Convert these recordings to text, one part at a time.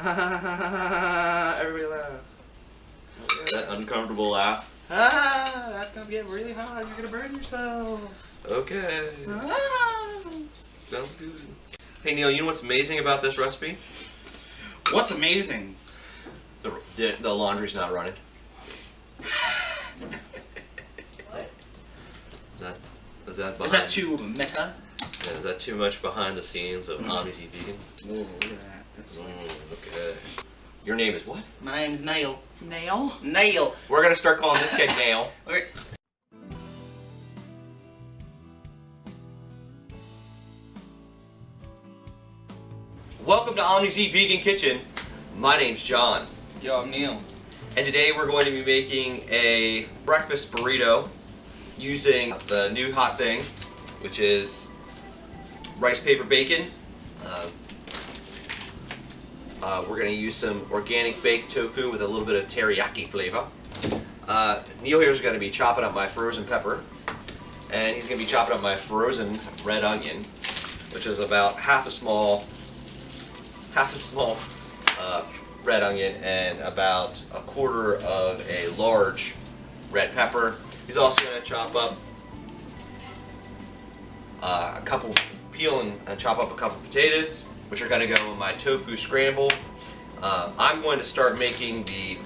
Everybody laugh. That uncomfortable laugh. That's gonna get really hot. You're gonna burn yourself. Okay. Sounds good. Hey Neil, you know what's amazing about this recipe? What's amazing? The laundry's not running. Is that too meta? Yeah, is that too much behind the scenes of Omnis Eat Vegan? Oh, look at that. That's okay. Your name is what? My name's Nail. Nail? Nail. We're gonna start calling this kid Nail. Okay. Welcome to Omnis Eat Vegan Kitchen. My name's John. Yo, I'm Neil. And today we're going to be making a breakfast burrito using the new hot thing, which is rice paper bacon. We're going to use some organic baked tofu with a little bit of teriyaki flavor. Neil here is going to be chopping up my frozen pepper, and he's going to be chopping up my frozen red onion, which is about half a small red onion and about a quarter of a large red pepper. He's also going to chop up peel and chop up a couple potatoes, which are going to go in my tofu scramble. I'm going to start making the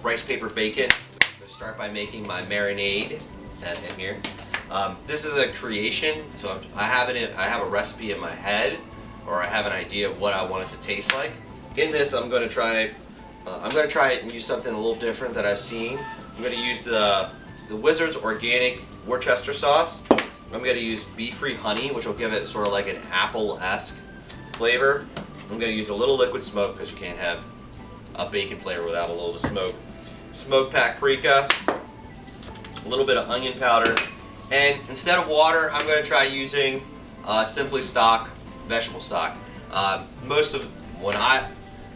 rice paper bacon. I'm going to start by making my marinade in here. This is a creation, so I have a recipe in my head, or I have an idea of what I want it to taste like. In this, I'm going to try it and use something a little different that I've seen. I'm going to use the Wizard's organic Worcester sauce. I'm going to use bee-free honey, which will give it sort of like an apple-esque flavor. I'm going to use a little liquid smoke because you can't have a bacon flavor without a little smoke. Smoked paprika, a little bit of onion powder, and instead of water, I'm going to try using Simply Stock vegetable stock.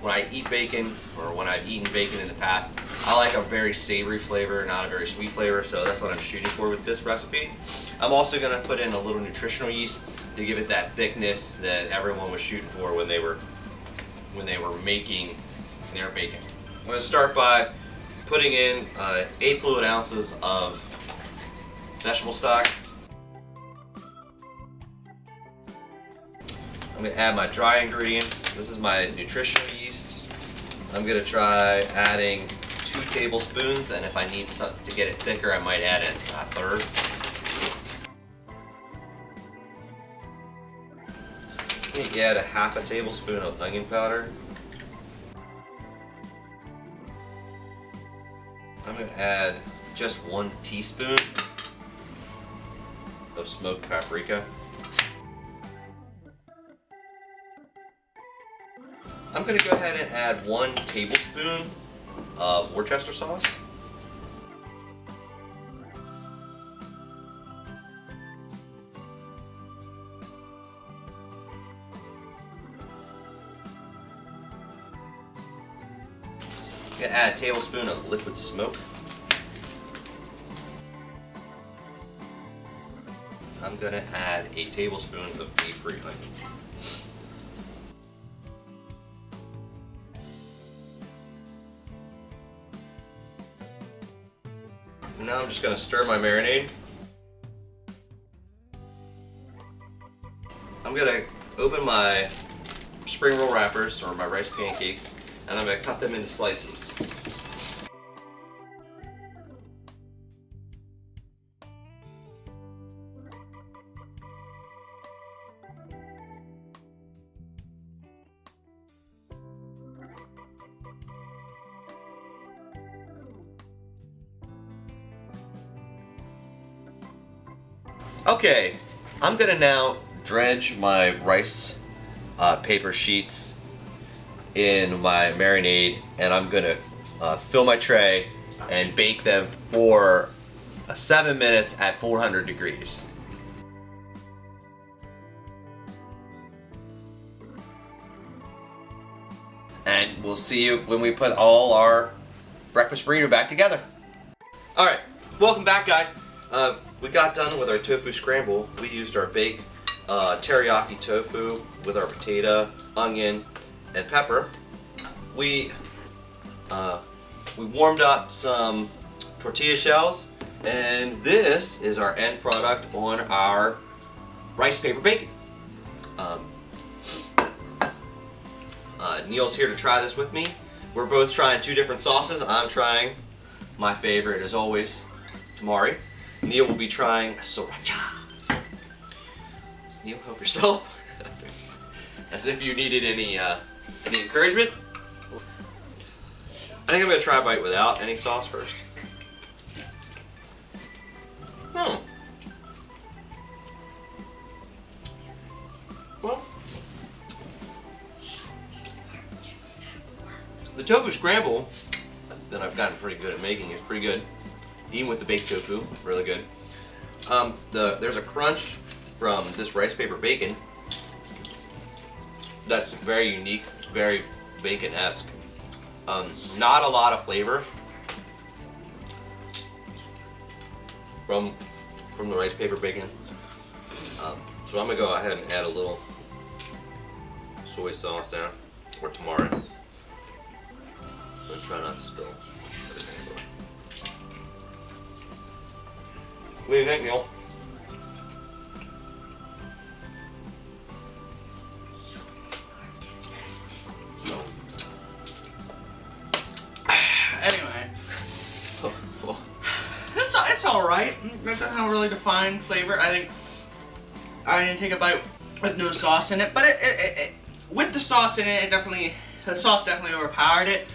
When I eat bacon, or when I've eaten bacon in the past, I like a very savory flavor, not a very sweet flavor, so that's what I'm shooting for with this recipe. I'm also going to put in a little nutritional yeast to give it that thickness that everyone was shooting for when they were making their bacon. I'm going to start by putting in 8 fluid ounces of vegetable stock. I'm going to add my dry ingredients. This is my nutritional yeast. I'm going to try adding 2 tablespoons, and if I need to get it thicker, I might add a third. I'm going to add a half a tablespoon of onion powder. I'm going to add just 1 teaspoon of smoked paprika. I'm going to go ahead and add 1 tablespoon of Worcester sauce. I'm going to add a tablespoon of liquid smoke. I'm going to add a tablespoon of bee-free honey. Now I'm just going to stir my marinade. I'm going to open my spring roll wrappers, or my rice pancakes, and I'm going to cut them into slices. Okay, I'm gonna now dredge my rice paper sheets in my marinade, and I'm gonna fill my tray and bake them for 7 minutes at 400 degrees. And we'll see you when we put all our breakfast burrito back together. Alright, welcome back, guys. We got done with our tofu scramble. We used our baked teriyaki tofu with our potato, onion, and pepper. we warmed up some tortilla shells, and this is our end product on our rice paper bacon. Neil's here to try this with me. We're both trying 2 different sauces. I'm trying my favorite, as always, tamari. Neil will be trying sriracha. Neil, help yourself. As if you needed any encouragement. I think I'm gonna try a bite without any sauce first. Well, the tofu scramble that I've gotten pretty good at making is pretty good, even with the baked tofu, really good. There's a crunch from this rice paper bacon that's very unique, very bacon-esque. Not a lot of flavor from the rice paper bacon. So I'm gonna go ahead and add a little soy sauce down, or tamari. I'm try not to spill everything. What do you think, Neil? Anyway, it's all right. It doesn't have a really defined flavor. I think I didn't take a bite with no sauce in it, but it with the sauce in it, the sauce definitely overpowered it.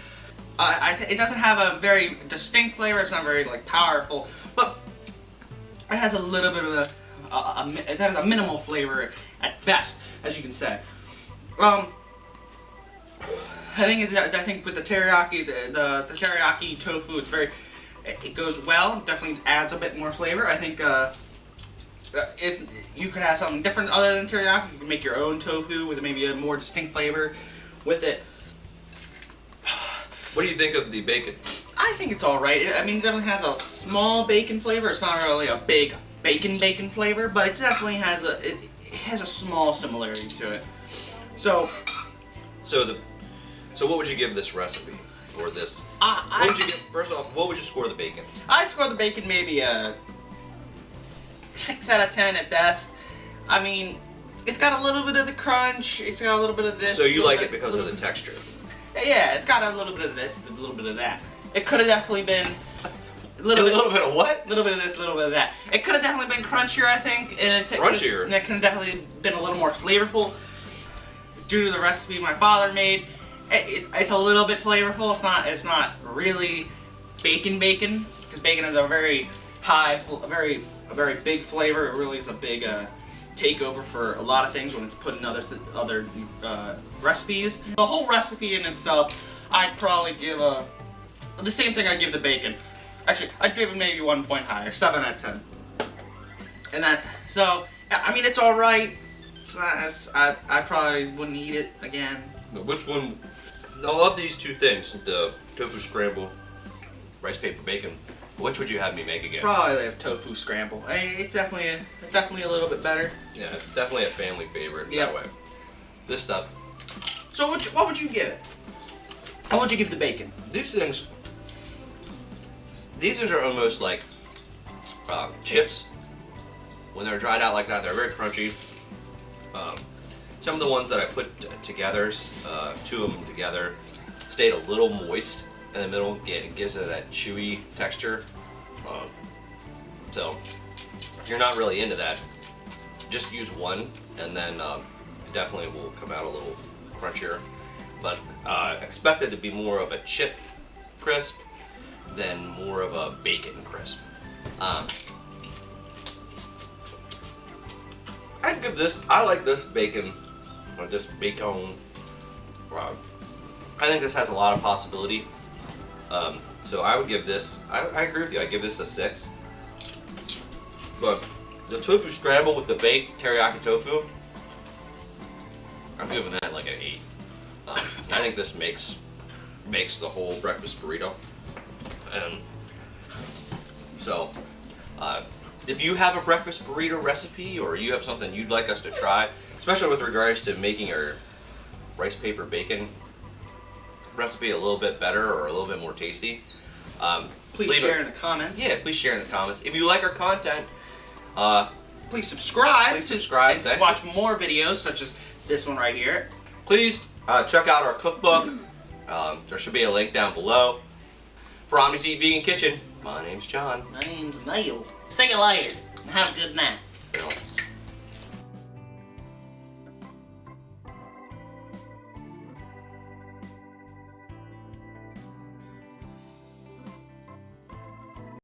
It doesn't have a very distinct flavor. It's not very powerful, but it has a little bit of it has a minimal flavor at best, as you can say. I think with the teriyaki, the teriyaki tofu, it goes well. Definitely adds a bit more flavor. I think you could have something different other than teriyaki. You can make your own tofu with maybe a more distinct flavor with it. What do you think of the bacon? I think it's all right. I mean, it definitely has a small bacon flavor. It's not really a big bacon flavor, but it definitely has a small similarity to it. So what would you give this recipe, or this? What would you give? First off, what would you score the bacon? I'd score the bacon maybe a 6 out of 10 at best. I mean, it's got a little bit of the crunch. It's got a little bit of this. So you like it because of the texture? Yeah, it's got a little bit of this, a little bit of that. It could have definitely been a little bit of what? A little bit of this, a little bit of that. It could have definitely been crunchier, I think. Crunchier? And it could have definitely been a little more flavorful. Due to the recipe my father made, it's a little bit flavorful. It's not really bacon, because bacon is a very high, a very big flavor. It really is a big takeover for a lot of things when it's put in other recipes. The whole recipe in itself, I'd probably give the same thing I'd give the bacon. Actually, I'd give it maybe 1 point higher, 7 out of 10. And I mean, it's all right. I probably wouldn't eat it again. Which one? Of these 2 things, the tofu scramble, rice paper bacon, which would you have me make again? Probably the tofu scramble. I mean, it's definitely a little bit better. Yeah, it's definitely a family favorite that way. This stuff. So what would you give it? How would you give the bacon? These things are almost like chips. When they're dried out like that, they're very crunchy. Some of the ones that I put together, 2 of them together, stayed a little moist in the middle. Yeah, it gives it that chewy texture. So if you're not really into that, just use one, and then it definitely will come out a little crunchier. But expect it to be more of a chip crisp than more of a bacon crisp. I'd give this. I like this bacon, or this bacon. I think this has a lot of possibility. So I would give this. I agree with you. I give this a 6. But the tofu scramble with the baked teriyaki tofu, I'm giving that like an 8. I think this makes the whole breakfast burrito. And so, if you have a breakfast burrito recipe, or you have something you'd like us to try, especially with regards to making our rice paper bacon recipe a little bit better or a little bit more tasty, Please share in the comments. Yeah, please share in the comments. If you like our content, please subscribe. Please subscribe. And watch more videos such as this one right here. Please check out our cookbook. There should be a link down below. For Omnis Eat Vegan Kitchen, my name's John. My name's Neil. See you later, and have a good night.